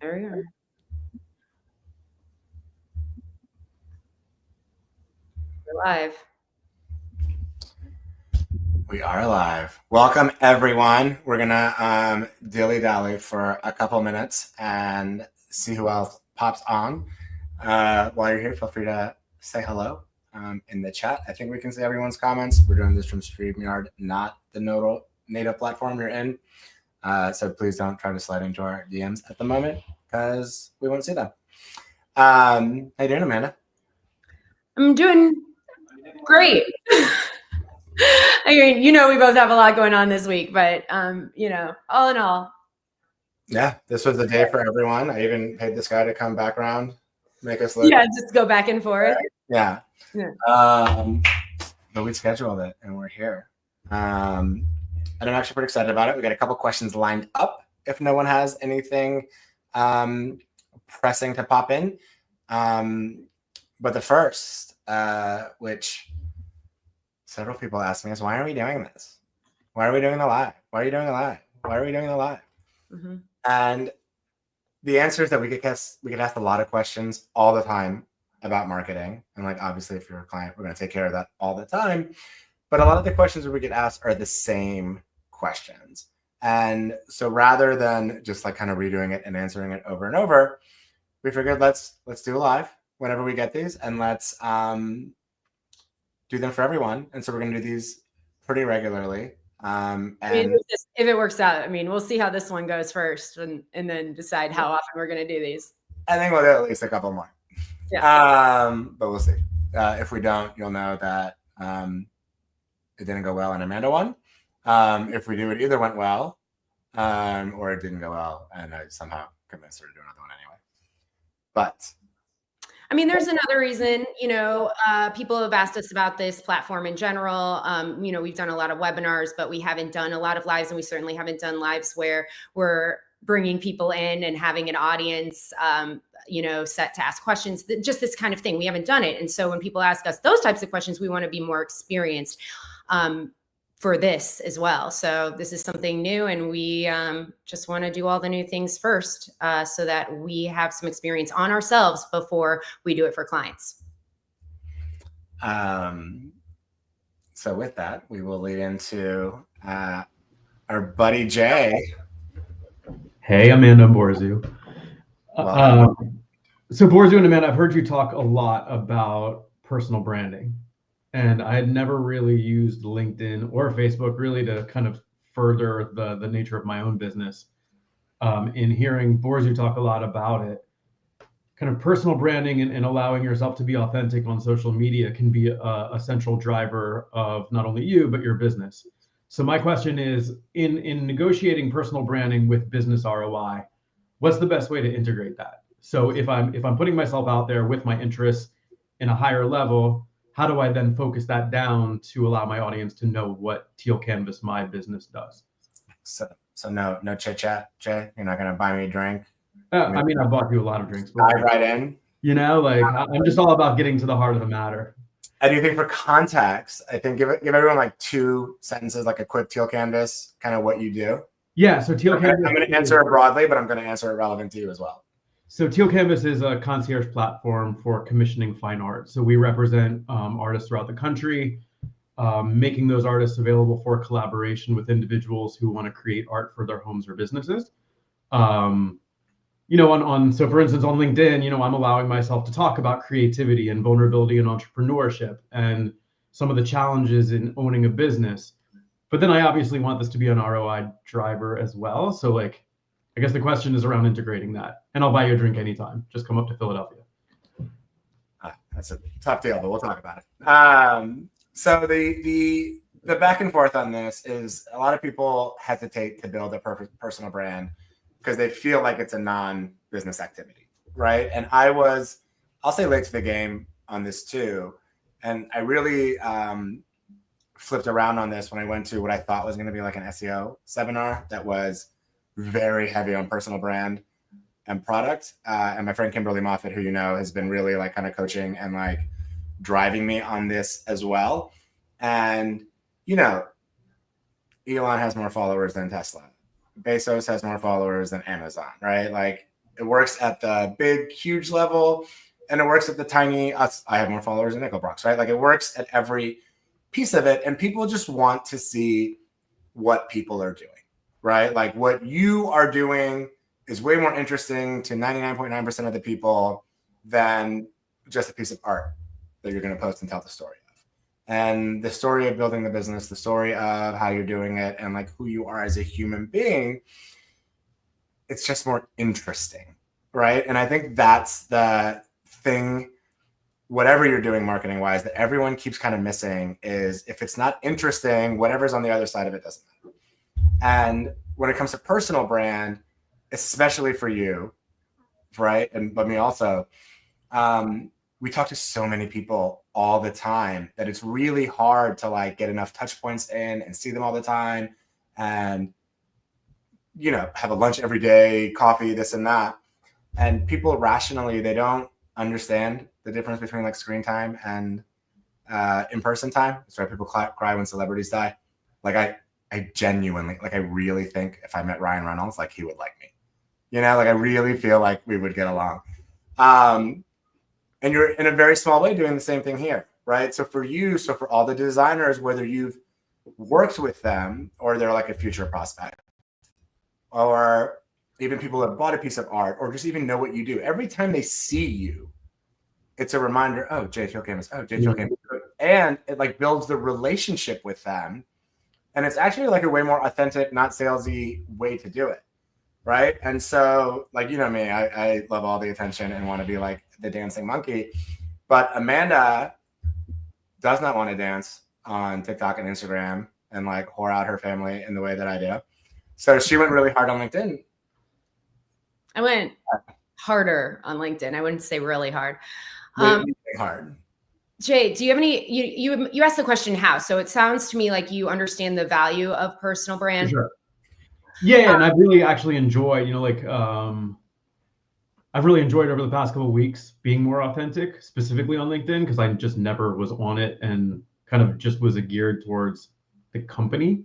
There we are. We're live. We are live. Welcome, everyone. We're gonna dilly-dally for a couple minutes and see who else pops on. While you're here, feel free to say hello in the chat. I think we can see everyone's comments. We're doing this from StreamYard, not the native platform you're in. So please don't try to slide into our DMs at the moment because we won't see them. How you doing, Amanda? I'm doing great. I mean, we both have a lot going on this week, but all in all. Yeah, this was the day for everyone. I even paid this guy to come back around, make us look. Yeah, just go back and forth. Yeah. But we scheduled it and we're here. And I'm actually pretty excited about it. We got a couple questions lined up if no one has anything pressing to pop in. But the first, which several people asked me, is why are we doing this? Why are we doing the live? Why are you doing the live? Why are we doing the live? Mm-hmm. And the answer is that we get asked a lot of questions all the time about marketing. And obviously, if you're a client, we're going to take care of that all the time. But a lot of the questions that we get asked are the same questions. And so rather than just kind of redoing it and answering it over and over, we figured let's do a live whenever we get these, and let's do them for everyone. And so we're going to do these pretty regularly. And if it works out, we'll see how this one goes first and then decide how often we're going to do these. I think we'll do at least a couple more. Yeah. But we'll see. If we don't, you'll know that it didn't go well and Amanda won. If we do, it either went well or it didn't go well and I somehow convinced her to do another one anyway. But there's another reason, people have asked us about this platform in general. We've done a lot of webinars, but we haven't done a lot of lives, and we certainly haven't done lives where we're bringing people in and having an audience, set to ask questions, just this kind of thing. We haven't done it. And so when people ask us those types of questions, we want to be more experienced for this as well. So this is something new, and we just want to do all the new things first so that we have some experience on ourselves before we do it for clients. So with that, we will lead into our buddy Jay. Hey, Amanda and Borzu. So Borzu and Amanda, I've heard you talk a lot about personal branding. And I had never really used LinkedIn or Facebook really to kind of further the nature of my own business. In hearing Borzu talk a lot about it, kind of personal branding and allowing yourself to be authentic on social media can be a central driver of not only you, but your business. So my question is, in negotiating personal branding with business ROI, what's the best way to integrate that? So if I'm putting myself out there with my interests in a higher level, how do I then focus that down to allow my audience to know what Teal Canvas, my business, does? So no chit chat, Jay. You're not gonna buy me a drink. I bought you a lot of drinks. Dive right in. I'm just all about getting to the heart of the matter. I do think for context, I think give everyone 2 sentences, a quick Teal Canvas, kind of what you do. Yeah. So Teal Canvas. I'm going to answer it broadly, but I'm going to answer it relevant to you as well. So Teal Canvas is a concierge platform for commissioning fine art. So we represent artists throughout the country, making those artists available for collaboration with individuals who want to create art for their homes or businesses. So for instance, on LinkedIn, I'm allowing myself to talk about creativity and vulnerability and entrepreneurship and some of the challenges in owning a business. But then I obviously want this to be an ROI driver as well. So I guess the question is around integrating that, and I'll buy you a drink anytime. Just come up to Philadelphia. That's a tough deal, but we'll talk about it. So the back and forth on this is a lot of people hesitate to build a personal brand because they feel like it's a non-business activity, right? And I'll say late to the game on this too. And I really flipped around on this when I went to what I thought was going to be an SEO seminar that was very heavy on personal brand and product. And my friend Kimberly Moffitt, who has been really kind of coaching and driving me on this as well. And Elon has more followers than Tesla. Bezos has more followers than Amazon, right? It works at the big, huge level, and it works at the tiny, I have more followers than Nickel Bronx, right? Like it works at every piece of it. And people just want to see what people are doing, right? Like what you are doing is way more interesting to 99.9% of the people than just a piece of art that you're going to post and tell the story of. And the story of building the business, the story of how you're doing it, and like who you are as a human being, it's just more interesting, right? And I think that's the thing, whatever you're doing marketing wise, that everyone keeps kind of missing is if it's not interesting, whatever's on the other side of it doesn't matter. And when it comes to personal brand, especially for you, right? But me also, we talk to so many people all the time that it's really hard to like get enough touch points in and see them all the time and, you know, have a lunch every day, coffee, this and that. And people rationally, they don't understand the difference between like screen time and in-person time. That's why people cry when celebrities die. Like I genuinely, like I really think if I met Ryan Reynolds, like he would like me. You know, like I really feel like we would get along. And you're in a very small way doing the same thing here, right? So for you, so for all the designers, whether you've worked with them or they're like a future prospect, or even people that bought a piece of art, or just even know what you do, every time they see you, it's a reminder, oh, JTL Canvas, oh, JTL Canvas. And it like builds the relationship with them. And it's actually like a way more authentic, not salesy way to do it. Right. And so, like, you know me, I love all the attention and want to be like the dancing monkey. But Amanda does not want to dance on TikTok and Instagram and like whore out her family in the way that I do. So she went really hard on LinkedIn. I went harder on LinkedIn. I wouldn't say really hard. Hard. Jay, do you have any, you asked the question how, so it sounds to me like you understand the value of personal brand. Sure. Yeah, and I've really actually enjoyed, you know, like I've really enjoyed over the past couple of weeks being more authentic, specifically on LinkedIn, because I just never was on it and kind of just was geared towards the company.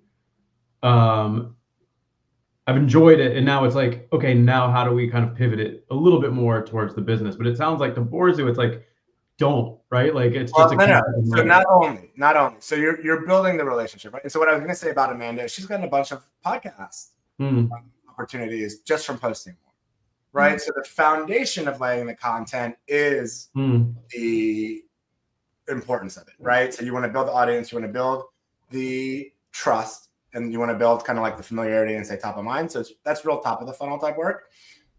I've enjoyed it, and now it's like, okay, now how do we kind of pivot it a little bit more towards the business? But it sounds like the Borzu, it's like, don't, right? Like it's just no. So not only. So you're building the relationship, right? And so what I was going to say about Amanda is she's gotten a bunch of podcasts opportunities just from posting more, right? So the foundation of laying the content is the importance of it, right? So you want to build the audience, you want to build the trust, and you want to build kind of like the familiarity and stay top of mind. So that's real top of the funnel type work.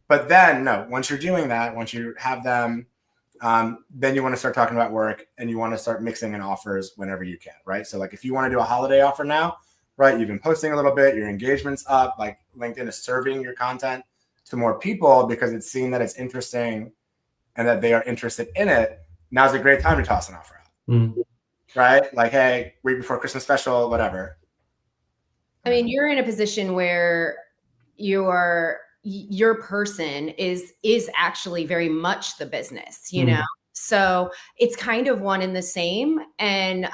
But then no, once you're doing that, once you have them, then you want to start talking about work and you want to start mixing in offers whenever you can, right? So like if you want to do a holiday offer now, right, you've been posting a little bit, your engagement's up, like LinkedIn is serving your content to more people because it's seen that it's interesting and that they are interested in it. Now's a great time to toss an offer out, right? Like, hey, week before Christmas special, whatever. I mean, you're in a position where your person is actually very much the business, you know? So it's kind of one and the same. And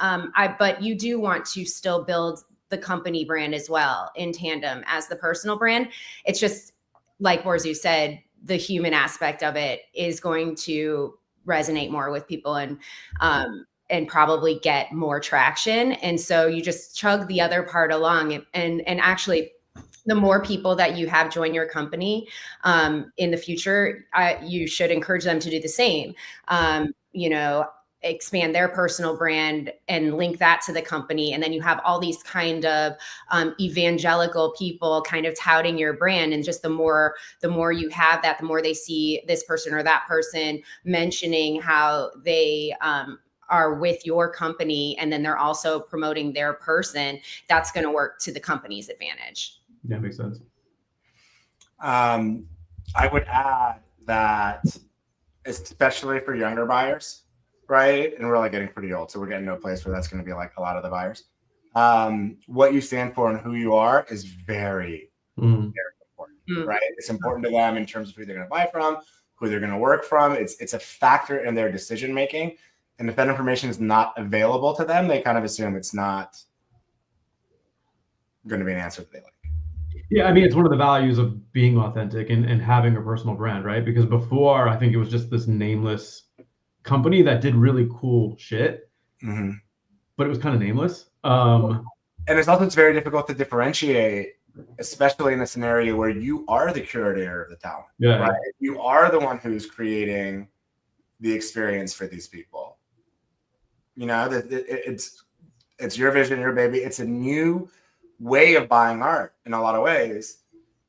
but you do want to still build the company brand as well in tandem as the personal brand. It's just like Borzu said, the human aspect of it is going to resonate more with people and probably get more traction. And so you just chug the other part along and actually the more people that you have join your company in the future, you should encourage them to do the same. You know, expand their personal brand and link that to the company. And then you have all these kind of evangelical people kind of touting your brand. And just the more you have that, the more they see this person or that person mentioning how they are with your company. And then they're also promoting their person. That's going to work to the company's advantage. Yeah, makes sense. I would add that, especially for younger buyers, right? And we're like getting pretty old, so we're getting to a place where that's going to be like a lot of the buyers. What you stand for and who you are is very, very important, right? It's important to them in terms of who they're going to buy from, who they're going to work from. It's a factor in their decision making. And if that information is not available to them, they kind of assume it's not going to be an answer that they like. Yeah, I mean, it's one of the values of being authentic and having a personal brand, right? Because before, I think it was just this nameless company that did really cool shit, Mhm. but it was kind of nameless. And it's very difficult to differentiate, especially in a scenario where you are the curator of the talent, Yeah. right? You are the one who's creating the experience for these people. You know, it's your vision, your baby. It's a new way of buying art in a lot of ways.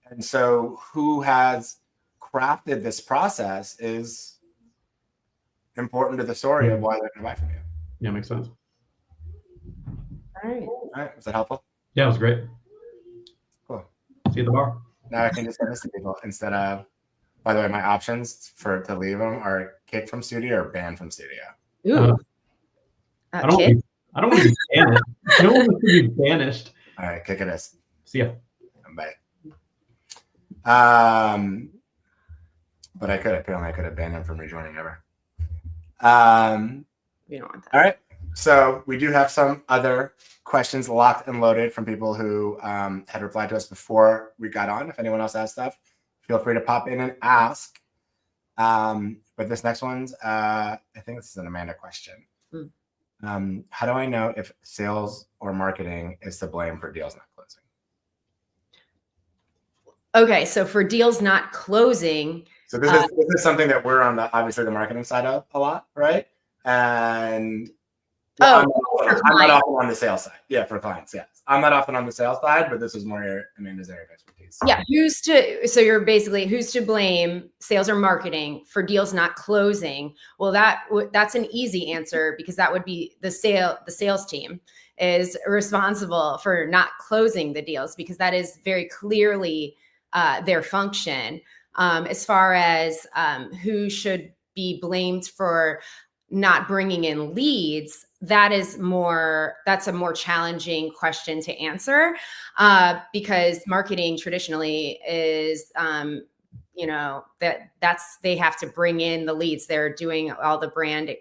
And so who has crafted this process is important to the story of why they're going to buy from you. Yeah, makes sense. All right. All right. Was that helpful? Yeah, it was great. Cool. See you at the bar. Now I can just send this to people instead of, by the way, my options to leave them are kicked from studio or banned from studio. Ooh. I don't want to be banished. No one wants to be banished. All right, kick it is. See ya. Bye. But I could have banned him from rejoining ever. We don't want that. All right. So we do have some other questions locked and loaded from people who had replied to us before we got on. If anyone else has stuff, feel free to pop in and ask. But this next one's, I think this is an Amanda question. How do I know if sales or marketing is to blame for deals not closing? Okay, so for deals not closing. So this is something that we're on obviously the marketing side of a lot, right? And I'm not often on the sales side. Yeah, for clients, yes. I'm not often on the sales side, but this is more Amanda's area of expertise. Yeah, so you're basically who's to blame, sales or marketing, for deals not closing? Well, that's an easy answer because that would be the sales team is responsible for not closing the deals because that is very clearly their function. As far as who should be blamed for not bringing in leads, that's a more challenging question to answer because marketing traditionally is, they have to bring in the leads. They're doing all the brand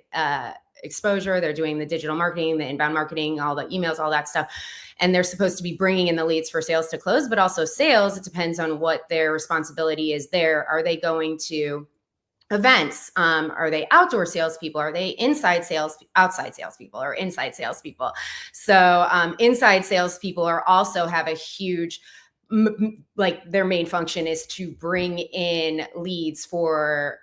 exposure. They're doing the digital marketing, the inbound marketing, all the emails, all that stuff. And they're supposed to be bringing in the leads for sales to close, but also sales, it depends on what their responsibility is there. Are they going to events? Are they outdoor salespeople? Are they outside salespeople or inside salespeople? So inside salespeople also have a huge, their main function is to bring in leads for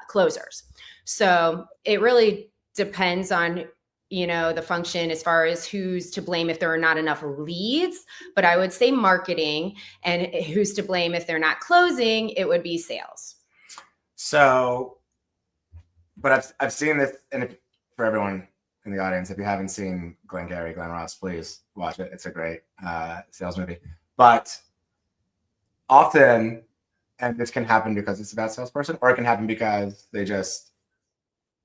closers. So it really depends on the function as far as who's to blame if there are not enough leads. But I would say marketing, and who's to blame if they're not closing, it would be sales. So, but I've seen this, and for everyone in the audience, if you haven't seen Glenn Ross, please watch it. It's a great sales movie. But often, and this can happen because it's about salesperson, or it can happen because they just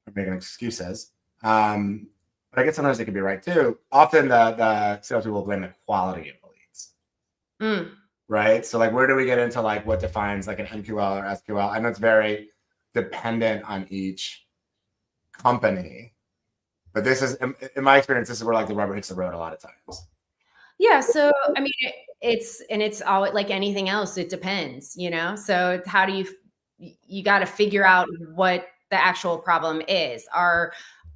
are making excuses. But I guess sometimes they can be right too. Often the salespeople will blame the quality of the leads. Right? So like, where do we get into like what defines like an MQL or SQL? I know it's very dependent on each company, but this is, in my experience, this is where like the rubber hits the road a lot of times. Yeah. So, I mean, it's all like anything else. It depends, so how do you got to figure out what the actual problem is.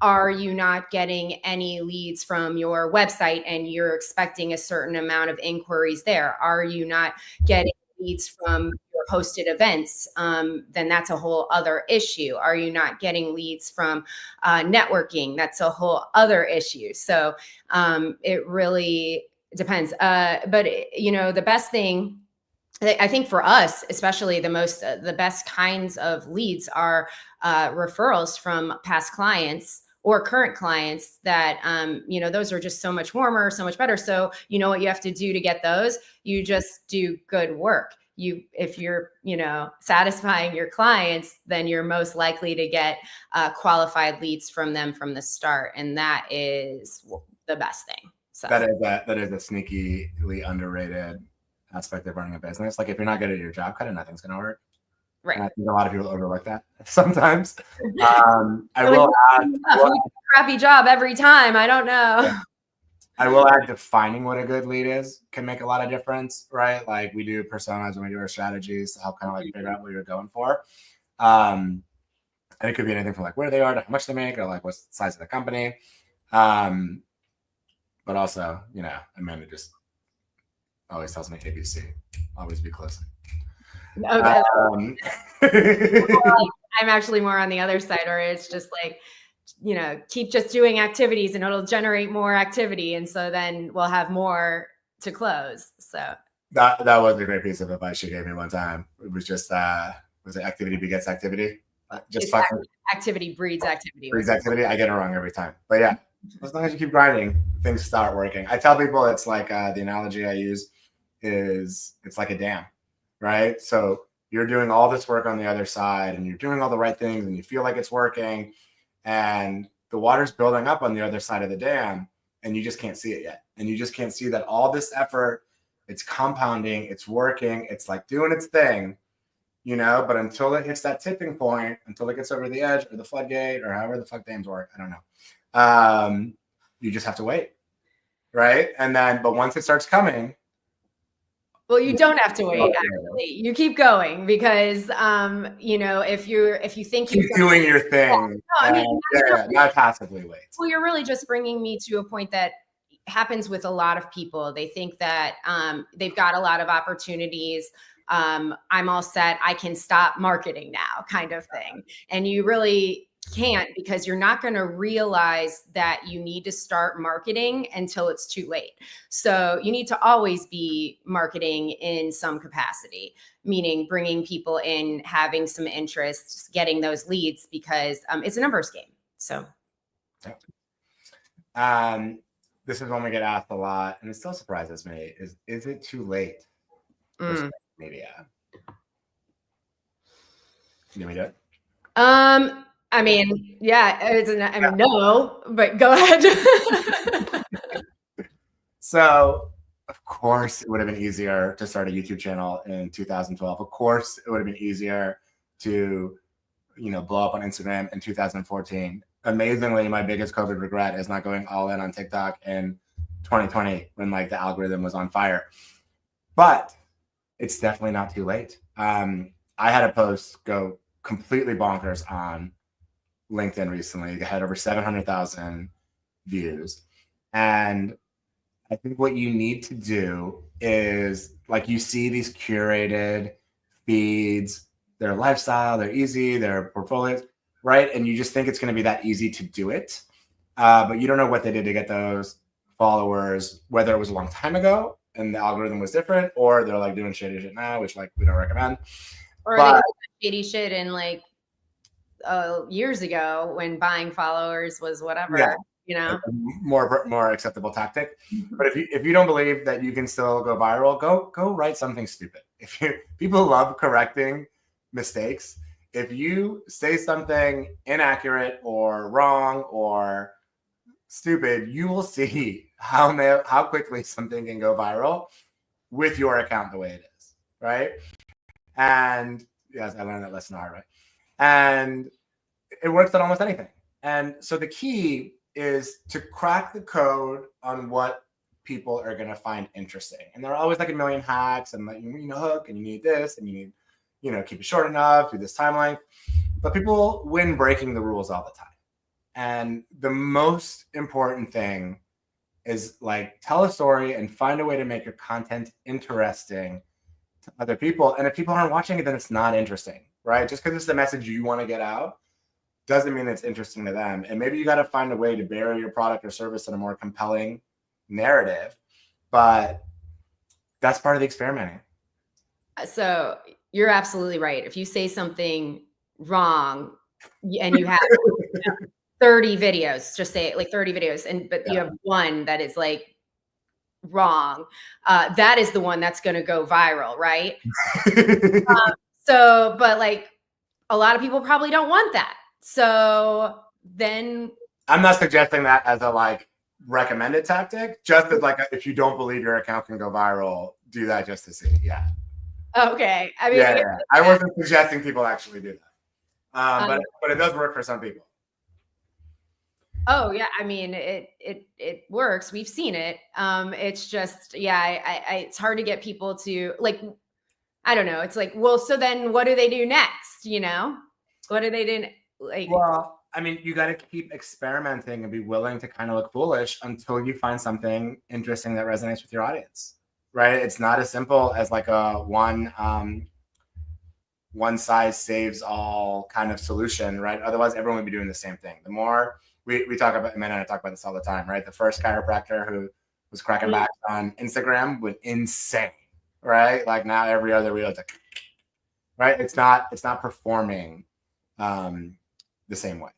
Are you not getting any leads from your website and you're expecting a certain amount of inquiries there? Are you not getting leads from your hosted events? Then that's a whole other issue. Are you not getting leads from networking? That's a whole other issue. So it really depends. But the best thing, I think for us, especially the best kinds of leads are referrals from past clients or current clients that, those are just so much warmer, so much better. So you know what you have to do to get those? You just do good work. If you're, satisfying your clients, then you're most likely to get qualified leads from them from the start. And that is the best thing. So that is a sneakily underrated aspect of running a business. Like if you're not good at your job, kind of nothing's going to work. Right. And I think a lot of people overlook that sometimes. I will add a crappy job every time. I don't know. I will add defining what a good lead is can make a lot of difference, right? Like we do personas when we do our strategies to help kind of like figure out what you're going for. And it could be anything from like where they are to how much they make or like what's the size of the company. But also, you know, Amanda just always tells me ABC, always be close. Okay. Well, I'm actually more on the other side, or it's just like, you know, keep just doing activities and it'll generate more activity. And so then we'll have more to close. So that was a great piece of advice she gave me one time. It was just, was it activity begets activity? Just fucking activity breeds activity. Breeds activity. I get it wrong every time. But yeah, as long as you keep grinding, things start working. I tell people it's like the analogy I use is it's like a dam, right? So you're doing all this work on the other side and you're doing all the right things and you feel like it's working and the water's building up on the other side of the dam and you just can't see it yet. And you just can't see that all this effort, it's compounding, it's working, it's like doing its thing, you know, but until it hits that tipping point, until it gets over the edge or the floodgate or however the fuck dams work, I don't know. You just have to wait, right? And then, but once it starts coming, well, you don't have to wait. Actually, you keep going because, you know, if you think keep doing your thing, no, I mean, not passively wait. Well, you're really just bringing me to a point that happens with a lot of people. They think that they've got a lot of opportunities. I'm all set. I can stop marketing now, kind of thing. And you really can't, because you're not going to realize that you need to start marketing until it's too late. So you need to always be marketing in some capacity, meaning bringing people in, having some interest, getting those leads, because it's a numbers game. So this is one we get asked a lot, and it still surprises me, is it too late for social media? Can we do it? I mean, yeah, I mean, no, but go ahead. So, of course, it would have been easier to start a YouTube channel in 2012. Of course, it would have been easier to, you know, blow up on Instagram in 2014. Amazingly, my biggest COVID regret is not going all in on TikTok in 2020 when like the algorithm was on fire. But it's definitely not too late. I had a post go completely bonkers on LinkedIn recently. It had over 700,000 views. And I think what you need to do is, like, you see these curated feeds, their lifestyle, they're easy, their portfolios, right? And you just think it's going to be that easy to do it. But you don't know what they did to get those followers, whether it was a long time ago and the algorithm was different, or they're like doing shady shit now, which like we don't recommend. Or they did shady shit in like years ago when buying followers was whatever. Yeah. You know, more acceptable tactic. But if you don't believe that you can still go viral, go write something stupid. People love correcting mistakes. If you say something inaccurate or wrong or stupid, you will see how quickly something can go viral with your account the way it is, right? And yes, I learned that lesson the hard way. And it works on almost anything. And so the key is to crack the code on what people are going to find interesting. And there are always like a million hacks and like, you need a hook and you need this and you need, you know, keep it short enough, do this time length. But people win breaking the rules all the time. And the most important thing is like tell a story and find a way to make your content interesting to other people. And if people aren't watching it, then it's not interesting, right? Just because it's the message you want to get out doesn't mean it's interesting to them. And maybe you got to find a way to bury your product or service in a more compelling narrative. But that's part of the experimenting. So you're absolutely right. If you say something wrong and you have 30 videos, just say like 30 videos, but you have one that is like wrong, that is the one that's going to go viral, right? But like a lot of people probably don't want that. So then I'm not suggesting that as a like recommended tactic, just as like if you don't believe your account can go viral, do that just to see. Yeah. Okay. I mean, I wasn't suggesting people actually do that. But it does work for some people. Oh yeah, I mean it works. We've seen it. It's just yeah, it's hard to get people to like. I don't know. It's like, well, so then what do they do next? You know, what do they do? Like, Well, I mean, you got to keep experimenting and be willing to kind of look foolish until you find something interesting that resonates with your audience, right? It's not as simple as like a one size saves all kind of solution, right? Otherwise, everyone would be doing the same thing. The more we talk about, Amanda and I talk about this all the time, right? The first chiropractor who was cracking back on Instagram went insane, right? Like now every other reel is like, right? It's not performing the same way,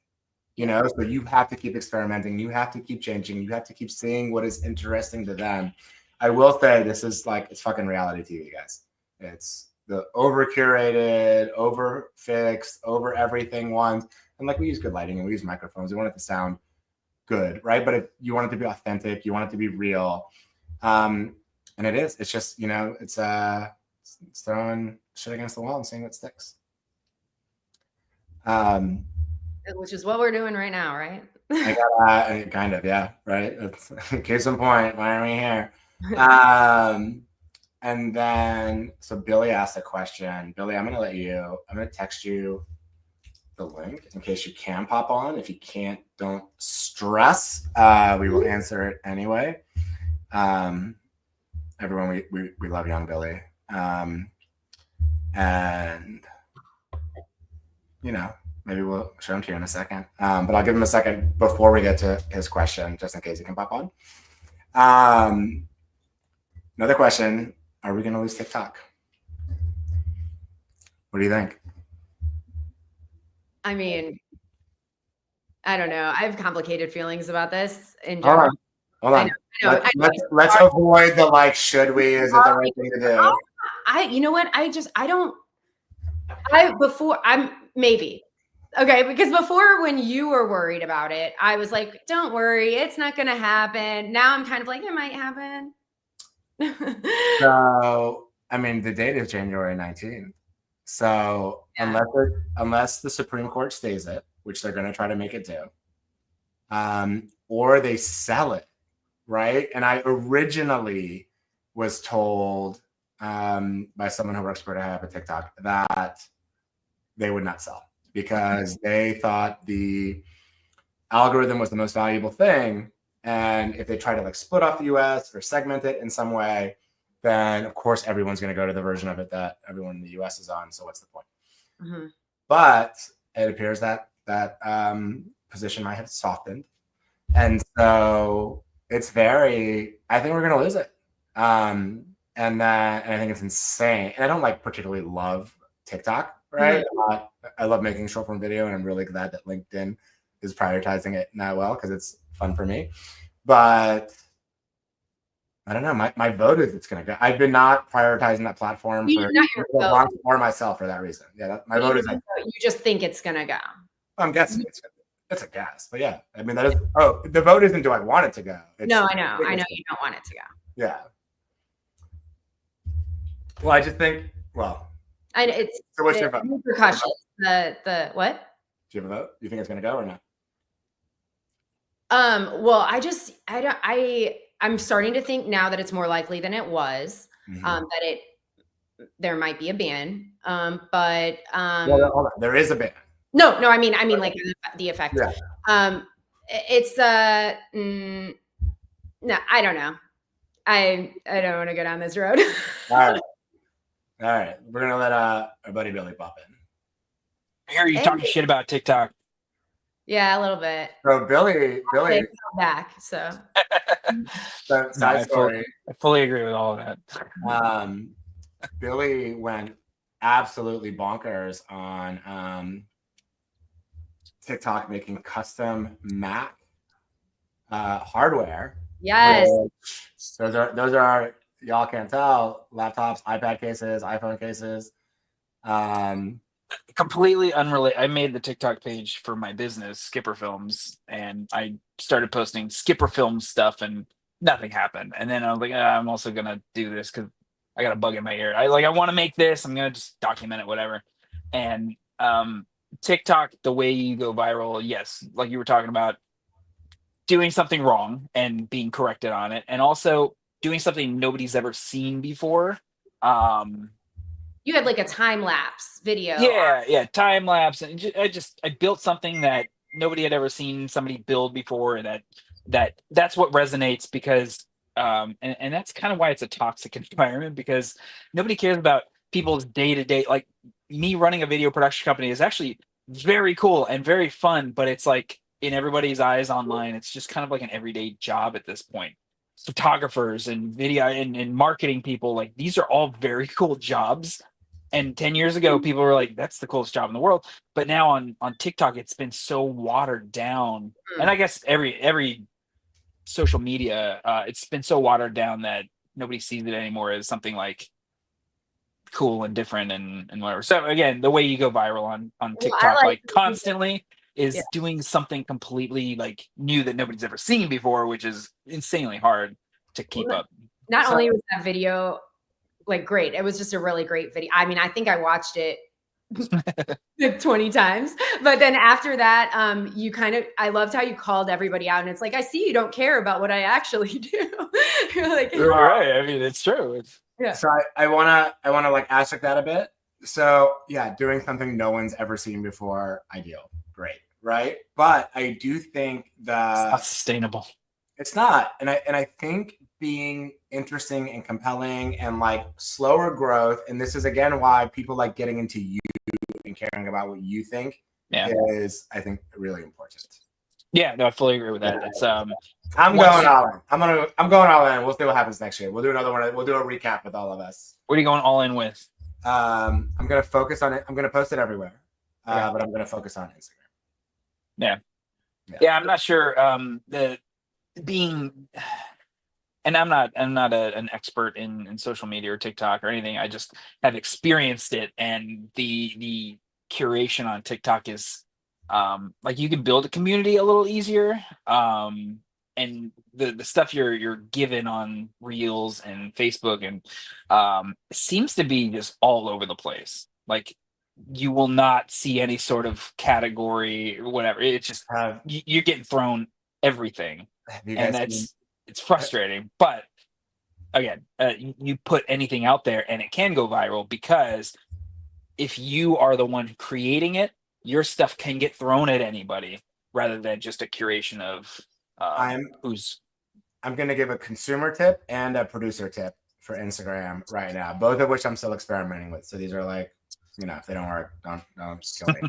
you know? So you have to keep experimenting. You have to keep changing. You have to keep seeing what is interesting to them. I will say this is like, it's fucking reality TV, guys. It's the over curated, over fixed, over everything ones. And like we use good lighting and we use microphones. We want it to sound good, right? But if you want it to be authentic, you want it to be real. And it is. It's just, you know, it's throwing shit against the wall and seeing what sticks. which is what we're doing right now, right? I got kind of, yeah, right. It's, case in point, why are we here? And then, so Billy asked a question. Billy, I'm going to text you the link in case you can pop on. If you can't, don't stress. We will answer it anyway. Everyone, we love young Billy. And, you know, maybe we'll show him to you in a second. But I'll give him a second before we get to his question, just in case he can pop on. Another question. Are we going to lose TikTok? What do you think? I mean, I don't know. I have complicated feelings about this in general. Hold on. I know. Let's avoid the like, should we? Is it the right thing to do? You know what? Maybe. Okay, because before when you were worried about it, I was like, don't worry, it's not going to happen. Now I'm kind of like, it might happen. So, I mean, the date is January 19th. So yeah. unless the Supreme Court stays it, which they're going to try to make it do, or they sell it, right? And I originally was told by someone who works for TikTok that they would not sell because they thought the algorithm was the most valuable thing. And if they try to like split off the US or segment it in some way, then of course everyone's going to go to the version of it that everyone in the US is on. So what's the point? Mm-hmm. But it appears that position might have softened. And so it's I think we're going to lose it. And I think it's insane. And I don't like particularly love TikTok, right? Mm-hmm. I love making short form video, and I'm really glad that LinkedIn is prioritizing it now well, because it's fun for me. But I don't know. My vote is it's going to go. I've been not prioritizing that platform for myself for that reason. Yeah, my vote is. You just think it's going to go. I'm guessing it's a guess, but yeah. I mean, that is. Oh, the vote isn't. Do I want it to go? No, I know. I know you don't want it to go. Yeah. Well, I just think. Well. And it's. So what's your vote? Repercussions. The what? Do you have a vote? You think it's going to go or not? Well, I'm starting to think now that it's more likely than it was, mm-hmm. That there might be a ban. But well, hold on. There is a ban. No, I mean like the effect. Yeah. It's no, I don't know. I don't want to go down this road. All right. We're gonna let our buddy Billy pop in. I hear you talking shit about TikTok. Yeah, a little bit. So Billy back. So side story. I fully agree with all of that. Billy went absolutely bonkers on TikTok making custom Mac hardware. Yes. Those are y'all can't tell, laptops, iPad cases, iPhone cases. Completely unrelated. I made the TikTok page for my business, Skipper Films, and I started posting Skipper Films stuff, and nothing happened. And then I was like, I'm also gonna do this because I got a bug in my ear. I want to make this. I'm gonna just document it, whatever. And TikTok, the way you go viral, yes, like you were talking about, doing something wrong and being corrected on it, and also doing something nobody's ever seen before. You had like a time lapse video. Yeah, time lapse, and I built something that nobody had ever seen somebody build before, and that's what resonates because and that's kind of why it's a toxic environment, because nobody cares about people's day to day. Like me running a video production company is actually very cool and very fun, but it's like in everybody's eyes online, it's just kind of like an everyday job at this point. Photographers and video and marketing people, like these are all very cool jobs. And 10 years ago, people were like, that's the coolest job in the world. But now on TikTok, it's been so watered down. And I guess every social media, it's been so watered down that nobody sees it anymore as something like cool and different and whatever. So again, the way you go viral on TikTok, like constantly, is doing something completely like new that nobody's ever seen before, which is insanely hard to keep up. Not only was that video like great, it was just a really great video. I mean, I think I watched it like 20 times, but then after that, I loved how you called everybody out, and it's like, I see you don't care about what I actually do. You're like, right. I mean, it's true. So I wanna like aspect that a bit. So yeah, doing something no one's ever seen before, ideal, great, right? But I do think that it's not sustainable. It's not, and I think being interesting and compelling and like slower growth, and this is again why people like getting into you and caring about what you think is, I think, really important. Yeah, no, I fully agree with that. It's I'm going all in. I'm going all in. We'll see what happens next year. We'll do another one. We'll do a recap with all of us. What are you going all in with? I'm gonna focus on it. I'm gonna post it everywhere, but I'm gonna focus on Instagram. Yeah, I'm not sure. And I'm not an expert in social media or TikTok or anything. I just have experienced it, and the curation on TikTok is like you can build a community a little easier. And the stuff you're given on Reels and Facebook and seems to be just all over the place. Like you will not see any sort of category or whatever. It's just you're getting thrown everything, and it's frustrating. But again, you put anything out there and it can go viral, because if you are the one creating it, your stuff can get thrown at anybody rather than just a curation of I'm going to give a consumer tip and a producer tip for Instagram right now, both of which I'm still experimenting with. So these are like, if they don't work, don't kill me.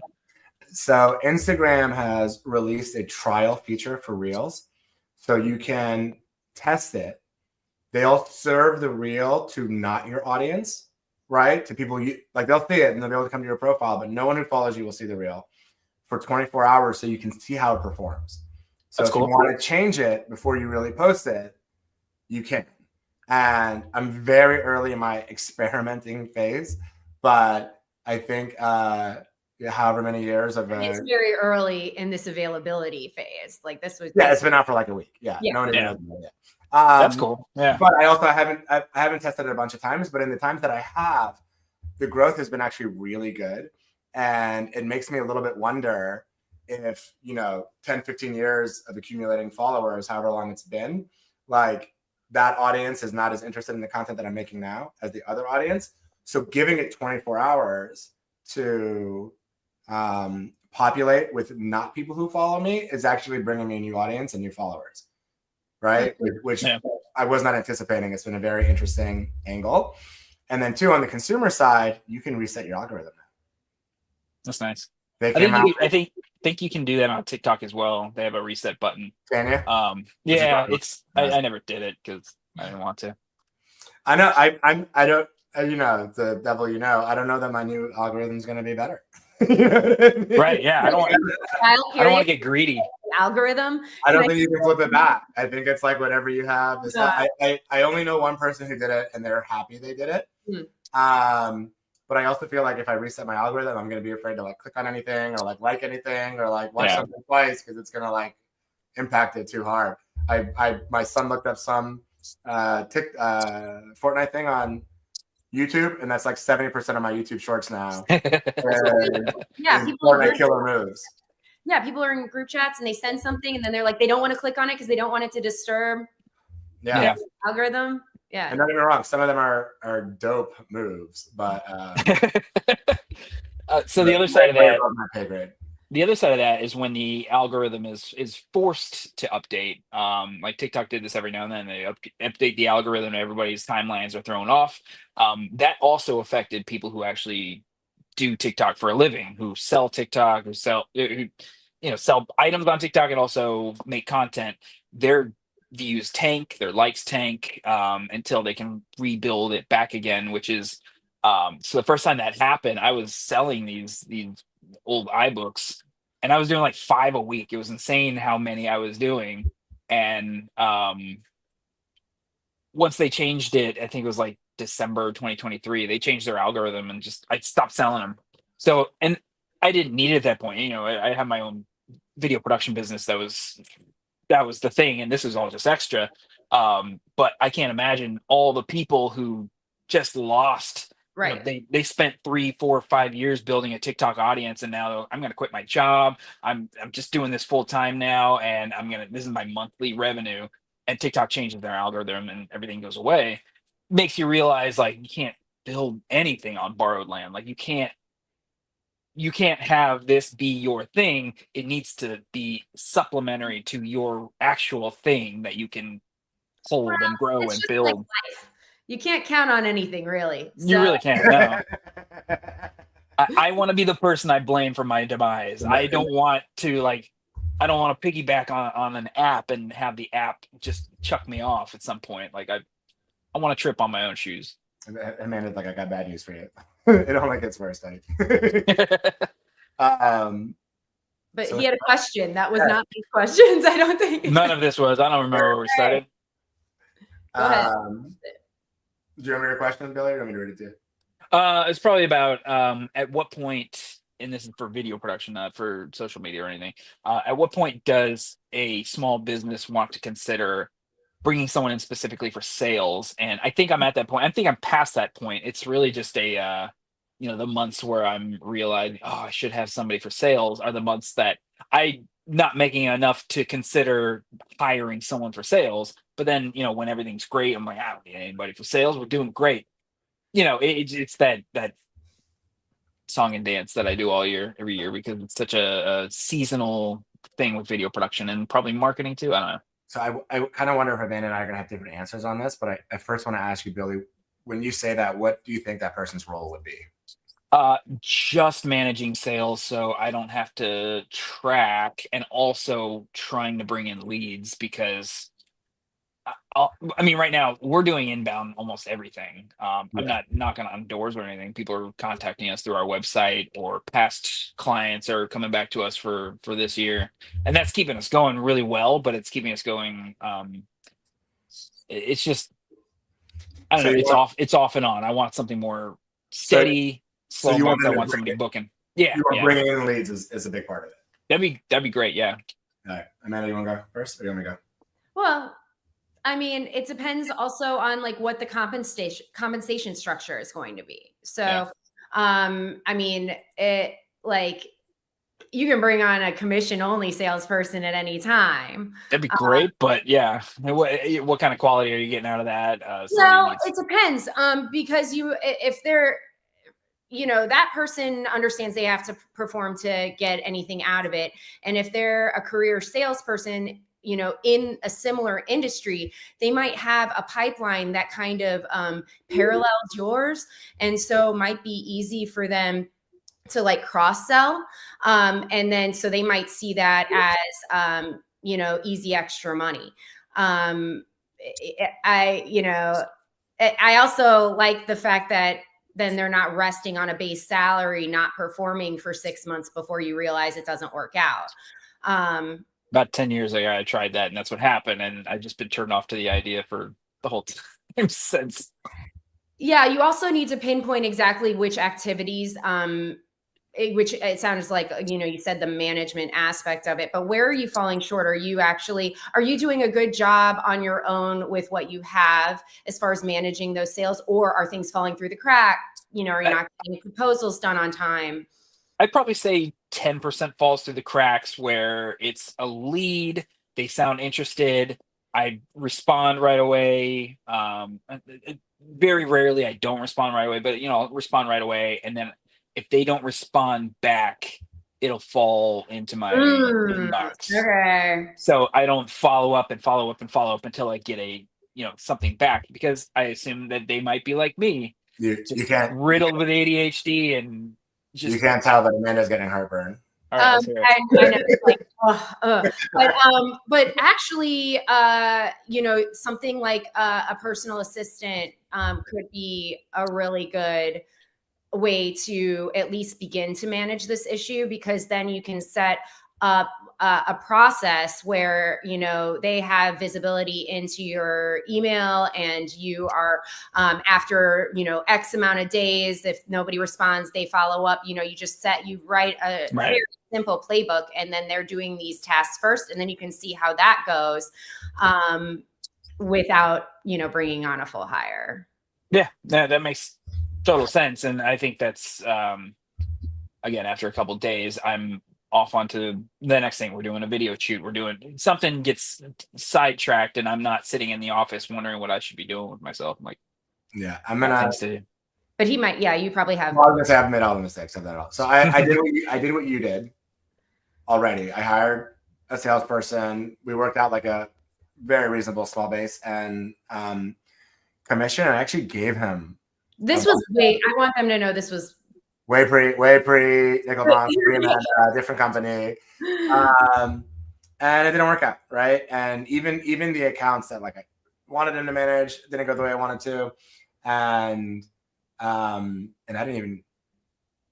So Instagram has released a trial feature for Reels. So you can test it. They'll serve the reel to not your audience, right? To people they'll see it and they'll be able to come to your profile, but no one who follows you will see the reel for 24 hours, so you can see how it performs. So if you want to change it before you really post it, you can. And I'm very early in my experimenting phase, but I think however many years of it's very early in this availability phase. Like this was it's been out for like a week. No one even knows about it yet. That's cool. Yeah. But I also haven't tested it a bunch of times, but in the times that I have, the growth has been actually really good. And it makes me a little bit wonder if, 10, 15 years of accumulating followers, however long it's been, like that audience is not as interested in the content that I'm making now as the other audience. So giving it 24 hours to populate with not people who follow me is actually bringing me a new audience and new followers, right? Which I was not anticipating. It's been a very interesting angle. And then two, on the consumer side, you can reset your algorithm now. That's nice. I think you can do that on TikTok as well. They have a reset button. Can you? I never did it because I didn't want to. I know. I don't. The devil. I don't know that my new algorithm is going to be better. You know what I mean? Right? Yeah. I don't want to get greedy. Algorithm. I don't think you can flip it back. I think it's like whatever you have. I only know one person who did it, and they're happy they did it. But I also feel like if I reset my algorithm, I'm going to be afraid to click on anything or like anything or watch something twice, because it's going to impact it too hard. My son looked up some Fortnite thing on YouTube, and that's 70% of my YouTube shorts now. People Fortnite killer moves. yeah, people are in group chats and they send something and then they're like, they don't want to click on it because they don't want it to disturb Yeah. the algorithm. Yeah. And don't get me wrong, some of them are dope moves, but So the other side of that, above my pay grade. the other side of that is when the algorithm is forced to update. Like TikTok did this every now and then. They update the algorithm, and everybody's timelines are thrown off. That also affected people who actually do TikTok for a living, who sell TikTok, who sell items on TikTok, and also make content. Their views tank, their likes tank, until they can rebuild it back again. Which is so the first time that happened, I was selling these old iBooks, and I was doing like 5 a week. It was insane how many I was doing. And once they changed it, I think it was like December 2023, they changed their algorithm and just I stopped selling them. So, and I didn't need it at that point. I have my own video production business that was the thing, and this was all just extra. But I can't imagine all the people who just lost. Right. They spent 3, 4, 5 years building a TikTok audience, and now I'm going to quit my job. I'm just doing this full time now, and this is my monthly revenue. And TikTok changes their algorithm, and everything goes away. Makes you realize like you can't build anything on borrowed land. Like you can't have this be your thing. It needs to be supplementary to your actual thing that you can hold and grow It's and just like build. life. You can't count on anything really. You really can't. No. I want to be the person I blame for my demise. I don't want to piggyback on an app and have the app just chuck me off at some point. Like I want to trip on my own shoes. Amanda's like, I got bad news for you. It only gets worse, buddy. But So- he had a question. That was not these questions, I don't think. None of this was. I don't remember where we started. Go ahead. Do you remember your question, Billy? Or do you want me to read it to you? It's probably about at what point, and this is for video production, not for social media or anything. At what point does a small business want to consider bringing someone in specifically for sales? And I think I'm at that point. I think I'm past that point. It's really just the months where I'm realizing, oh, I should have somebody for sales are the months that I'm not making enough to consider hiring someone for sales. But then, when everything's great, I'm like, I don't need anybody for sales. We're doing great. It's that song and dance that I do every year, because it's such a seasonal thing with video production and probably marketing too. I don't know. So I kind of wonder if Amanda and I are going to have different answers on this, but I first want to ask you, Billy, when you say that, what do you think that person's role would be? Just managing sales, so I don't have to track, and also trying to bring in leads, because right now we're doing inbound almost everything. I'm not knocking on doors or anything. People are contacting us through our website, or past clients are coming back to us for this year, and that's keeping us going really well. But it's keeping us going. It's just, I don't know. It's off and on. I want something more steady. Slow months. I want somebody booking. Yeah, Bringing in leads is a big part of it. That'd be great. Yeah. All right, Amanda, you want to go first, or do you want me to go? Well, I mean, it depends also on like what the compensation structure is going to be. So, I mean, it like you can bring on a commission only salesperson at any time. That'd be great, but yeah, what kind of quality are you getting out of that? It depends. Because if they're, that person understands they have to perform to get anything out of it. And if they're a career salesperson, in a similar industry, they might have a pipeline that kind of parallels yours. And so might be easy for them to like cross sell. And then, so they might see that as, easy extra money. I also like the fact that then they're not resting on a base salary, not performing for 6 months before you realize it doesn't work out. About 10 years ago, I tried that, and that's what happened. And I've just been turned off to the idea for the whole time since. Yeah, you also need to pinpoint exactly which activities, which it sounds like, you said the management aspect of it, but where are you falling short? Are you doing a good job on your own with what you have as far as managing those sales, or are things falling through the cracks? Are you not getting proposals done on time? I'd probably say 10% falls through the cracks where it's a lead, they sound interested, I respond right away. Very rarely I don't respond right away, but I'll respond right away. And then if they don't respond back, it'll fall into my inbox. Okay. So I don't follow up and follow up and follow up until I get a something back, because I assume that they might be like me, You just can't riddled with ADHD and just. you can't tell that Amanda's getting heartburn. All right, let's hear it. I know, it's like, but actually, something like a personal assistant could be a really good way to at least begin to manage this issue, because then you can set up a process where they have visibility into your email, and you are after X amount of days, if nobody responds, they follow up. You write a Right. very simple playbook, and then they're doing these tasks first, and then you can see how that goes without bringing on a full hire. Yeah, that makes total sense. And I think that's again, after a couple of days, I'm off onto the next thing. We're doing a video shoot, we're doing something, gets sidetracked, and I'm not sitting in the office wondering what I should be doing with myself. I'm like, Yeah, I'm gonna. things to do. But he might, yeah, you probably have. Well, I was gonna say I've made all the mistakes of that all. So I did what you did already. I hired a salesperson. We worked out like a very reasonable small base and commission. I actually gave him. This was I want them to know this was way pre Nickel Bomb, different company, and it didn't work out, right? And even the accounts that like I wanted him to manage didn't go the way I wanted to, and I didn't even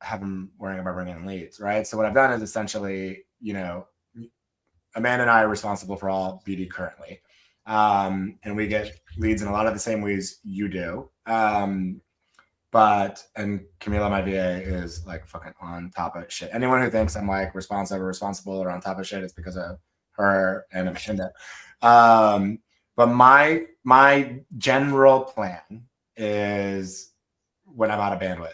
have him worrying about bringing in leads, right? So what I've done is essentially, Amanda and I are responsible for all BD currently, and we get leads in a lot of the same ways you do. And Camila, my VA, is like fucking on top of shit. Anyone who thinks I'm like responsive or responsible or on top of shit, it's because of her and Amanda. But my general plan is, when I'm out of bandwidth,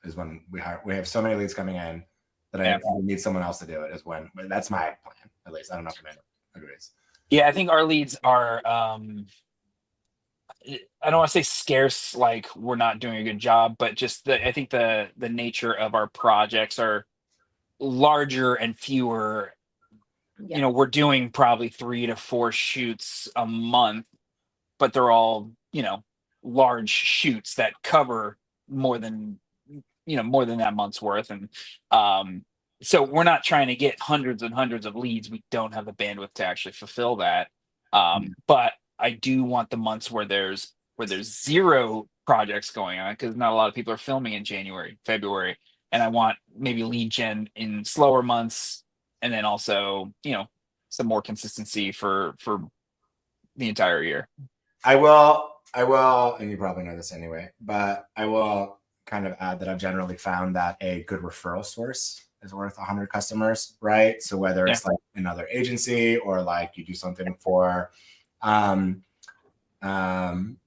is when we have so many leads coming in that I need someone else to do it. Is when that's my plan, at least. I don't know if Amanda agrees. Yeah, I think our leads are. I don't want to say scarce, like we're not doing a good job, but just I think the nature of our projects are larger and fewer. Yeah. We're doing probably 3 to 4 shoots a month, but they're all large shoots that cover more than that month's worth. And so we're not trying to get hundreds and hundreds of leads. We don't have the bandwidth to actually fulfill that. But I do want the months where there's 0 projects going on, because not a lot of people are filming in January, February, and I want maybe lead gen in slower months, and then also some more consistency for the entire year. I will, and you probably know this anyway, but I will kind of add that I've generally found that a good referral source is worth 100 customers, right? So whether it's like another agency, or like you do something for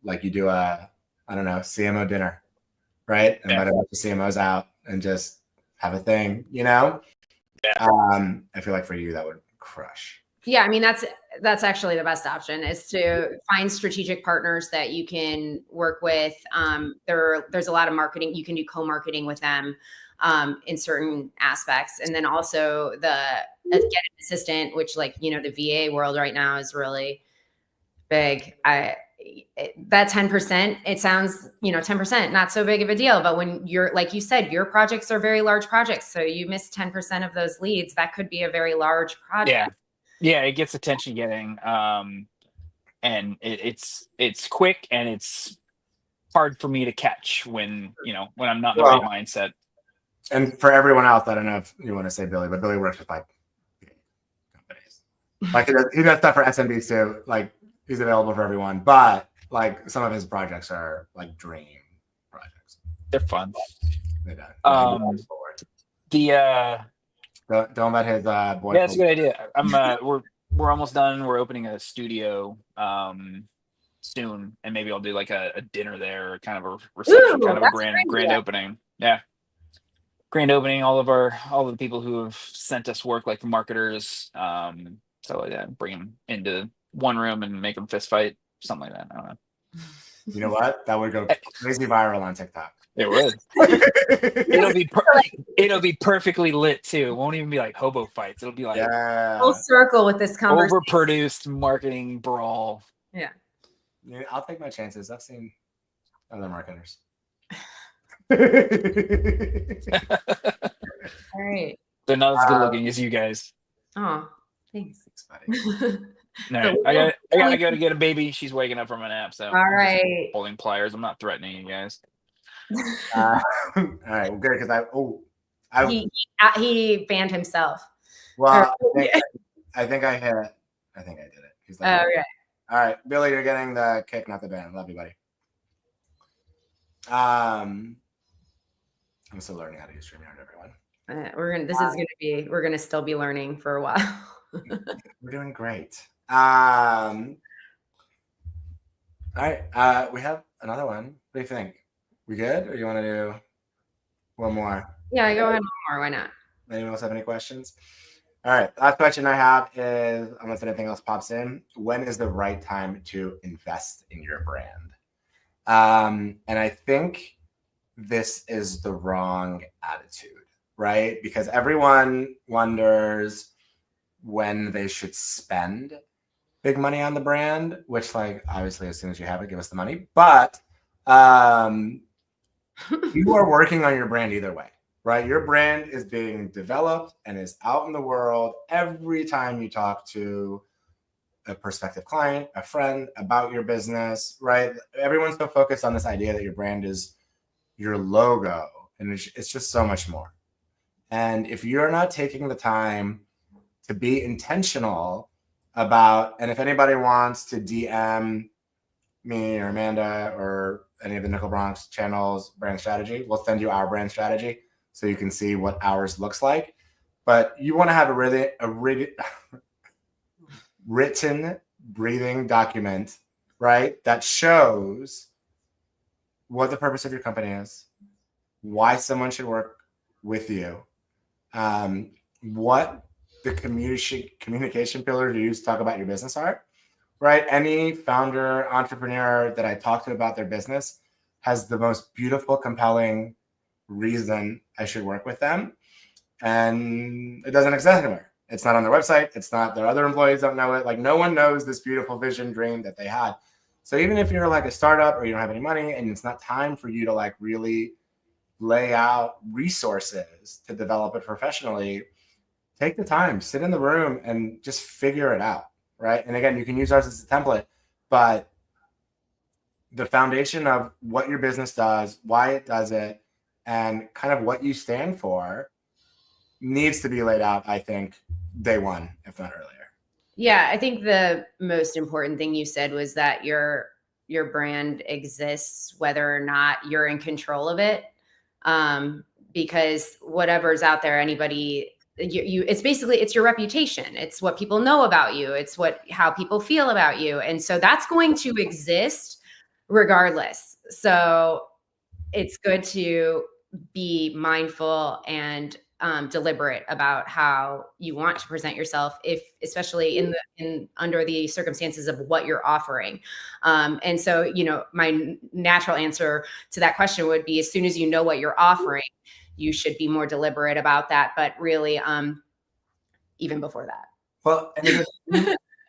like you do a, I don't know, CMO dinner, right? And invite a bunch of CMOs out and just have a thing, I feel like for you that would crush. Yeah, I mean that's actually the best option, is to find strategic partners that you can work with. There's a lot of marketing. You can do co-marketing with them in certain aspects, and then also get an assistant, which the VA world right now is really big. That 10%, it sounds 10% not so big of a deal, but when you're, like you said, your projects are very large projects, so you miss 10% of those leads, that could be a very large project. Yeah, it gets attention getting, and it's quick, and it's hard for me to catch when I'm not in the right mindset. And for everyone else, I don't know if you want to say Billy, but Billy works with like companies. Like he does stuff for SMBs too. Like he's available for everyone, but like some of his projects are like dream projects. They're fun. They don't. Don't let his boy. Yeah, that's a good idea. We're almost done. We're opening a studio soon, and maybe I'll do like a dinner there, or kind of a reception, kind of a grand opening. Yeah. grand opening. All of the people who have sent us work, like the marketers. So yeah, bring them into one room and make them fist fight, something like that. I don't know. You know what? That would go crazy viral on TikTok. It would. It'll be perfectly lit too. It won't even be like hobo fights. It'll be like Full circle with this conversation. overproduced marketing brawl. Yeah. Yeah, I'll take my chances. I've seen other marketers. All right. They're not as good looking as you guys. Oh, thanks. Thanks, buddy. No, I gotta go to get a baby. She's waking up from a nap, so All I'm just right. holding pliers. I'm not threatening you guys. All right, well, good, because He banned himself. well, I think I hit it. I think I did it. He's like, Oh, yeah. all right, Billy, you're getting the kick, not the ban. Love you, buddy. I'm still learning how to use StreamYard, everyone. We're gonna still be learning for a while. We're doing great. All right, we have another one. What do you think? We good, or you want to do one more? Yeah, go ahead more. Why not? Anyone else have any questions? All right, last question I have is, unless anything else pops in, when is the right time to invest in your brand? And I think this is the wrong attitude, right? Because everyone wonders when they should spend big money on the brand, which, like, obviously as soon as you have it, give us the money. But you are working on your brand either way, right? Your brand is being developed and is out in the world every time you talk to a prospective client, a friend about your business, right? Everyone's so focused on this idea that your brand is your logo, and it's just so much more. And if you're not taking the time to be intentional about, and if anybody wants to DM me or Amanda or any of the Nickel Bronx channels brand strategy, we'll send you our brand strategy so you can see what ours looks like. But you want to have a written, breathing document, right, that shows what the purpose of your company is, why someone should work with you, what the communication pillars you use to talk about your business are, right? Any founder, entrepreneur that I talk to about their business has the most beautiful, compelling reason I should work with them. And it doesn't exist anywhere. It's not on their website. It's not, their other employees don't know it. Like, no one knows this beautiful vision, dream that they had. So even if you're like a startup or you don't have any money and it's not time for you to like really lay out resources to develop it professionally, take the time, sit in the room and just figure it out, right? And again, you can use ours as a template, but the foundation of what your business does, why it does it, and kind of what you stand for needs to be laid out, I think, day one, if not earlier. Yeah, I think the most important thing you said was that your brand exists whether or not you're in control of it. Because whatever's out there, anybody, it's your reputation. It's what people know about you. It's how people feel about you. And so that's going to exist regardless. So it's good to be mindful and deliberate about how you want to present yourself, especially under the circumstances of what you're offering. And so, my natural answer to that question would be, as soon as you know what you're offering, you should be more deliberate about that. But really, even before that. Well, and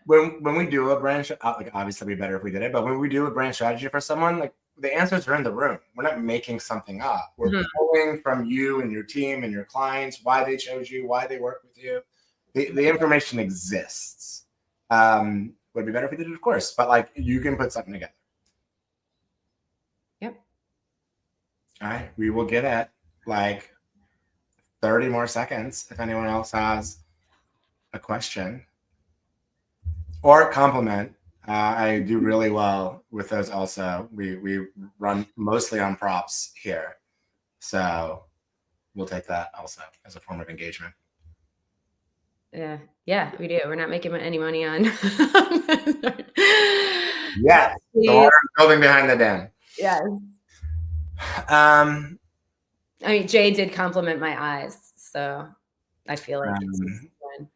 when we do a brand, like, obviously it'd be better if we did it, but when we do a brand strategy for someone, like, the answers are in the room. We're not making something up. We're pulling from you and your team and your clients, why they chose you, why they work with you. The information exists. Would be better if we did it, of course, but like, you can put something together. Yep. All right. We will get at like 30 more seconds if anyone else has a question or a compliment. I do really well with those also. We run mostly on props here. So we'll take that also as a form of engagement. Yeah, we do. We're not making any money on. Yes, the water building behind the dam. Yeah. I mean, Jay did compliment my eyes, so I feel like it's good.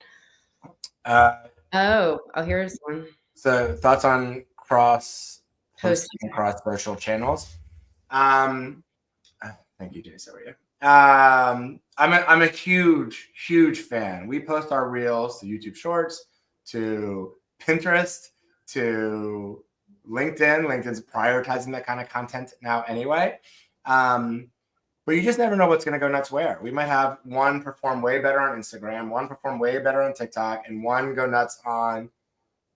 Oh, here's one. So thoughts on cross Posting. across social channels? Thank you, Jay. So are you? I'm a huge fan. We post our reels to YouTube Shorts, to Pinterest, to LinkedIn. LinkedIn's prioritizing that kind of content now anyway. But you just never know what's going to go nuts where. We might have one perform way better on Instagram, one perform way better on TikTok, and one go nuts on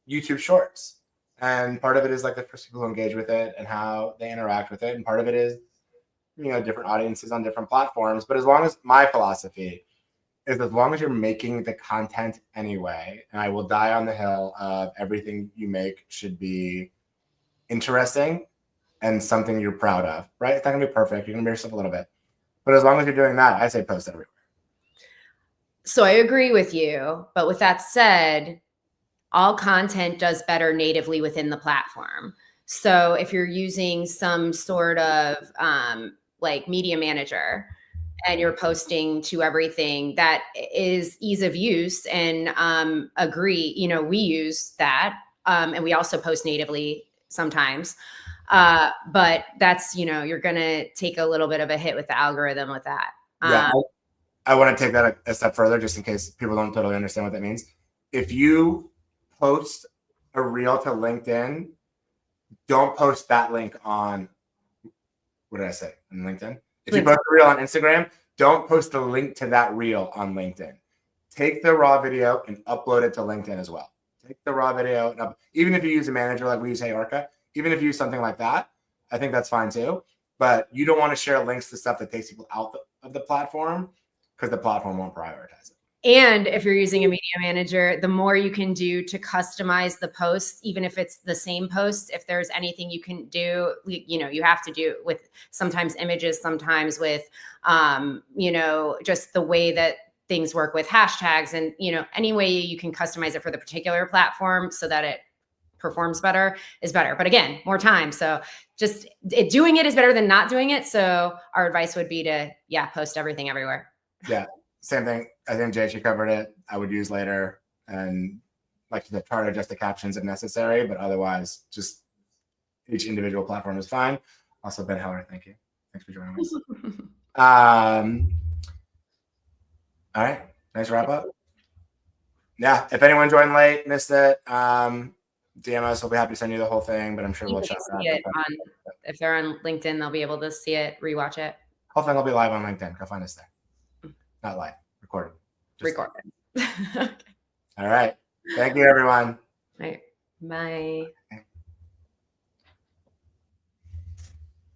YouTube Shorts. And part of it is like the first people who engage with it and how they interact with it. And part of it is, different audiences on different platforms. But as long as my philosophy is, as long as you're making the content anyway, and I will die on the hill of everything you make should be interesting and something you're proud of, right? It's not gonna be perfect. You're gonna be yourself a little bit. But as long as you're doing that, I say post everywhere. So I agree with you. But with that said, all content does better natively within the platform. So if you're using some sort of like media manager and you're posting to everything, that is ease of use, and agree, we use that. And we also post natively sometimes. But that's, you're going to take a little bit of a hit with the algorithm with that. Yeah, I want to take that a step further just in case people don't totally understand what that means. If you post a reel to LinkedIn, don't post that link on, what did I say, on LinkedIn? If you post a reel on Instagram, don't post the link to that reel on LinkedIn. Take the raw video and upload it to LinkedIn as well. Take the raw video, and even if you use a manager like we use HeyOrca, even if you use something like that, I think that's fine too. But you don't want to share links to stuff that takes people out of the platform because the platform won't prioritize it. And if you're using a media manager, the more you can do to customize the posts, even if it's the same post, if there's anything you can do, you have to do with sometimes images, sometimes with, just the way that things work with hashtags, and, any way you can customize it for the particular platform so that it performs better is better. But again, more time. So just doing it is better than not doing it. So our advice would be to, post everything everywhere. Yeah. Same thing. I think Jay, she covered it. I would use later, and like to try to adjust the captions if necessary, but otherwise, just each individual platform is fine. Also, Ben Heller, thank you. Thanks for joining us. All right, nice wrap up. Yeah, if anyone joined late, missed it, DM us. We'll be happy to send you the whole thing, but I'm sure we'll check it. If they're on LinkedIn, they'll be able to see it, rewatch it. Whole thing will be live on LinkedIn. Go find us there. Not live, recorded. Recorded. All right. Thank you, everyone. All right. Bye. Okay.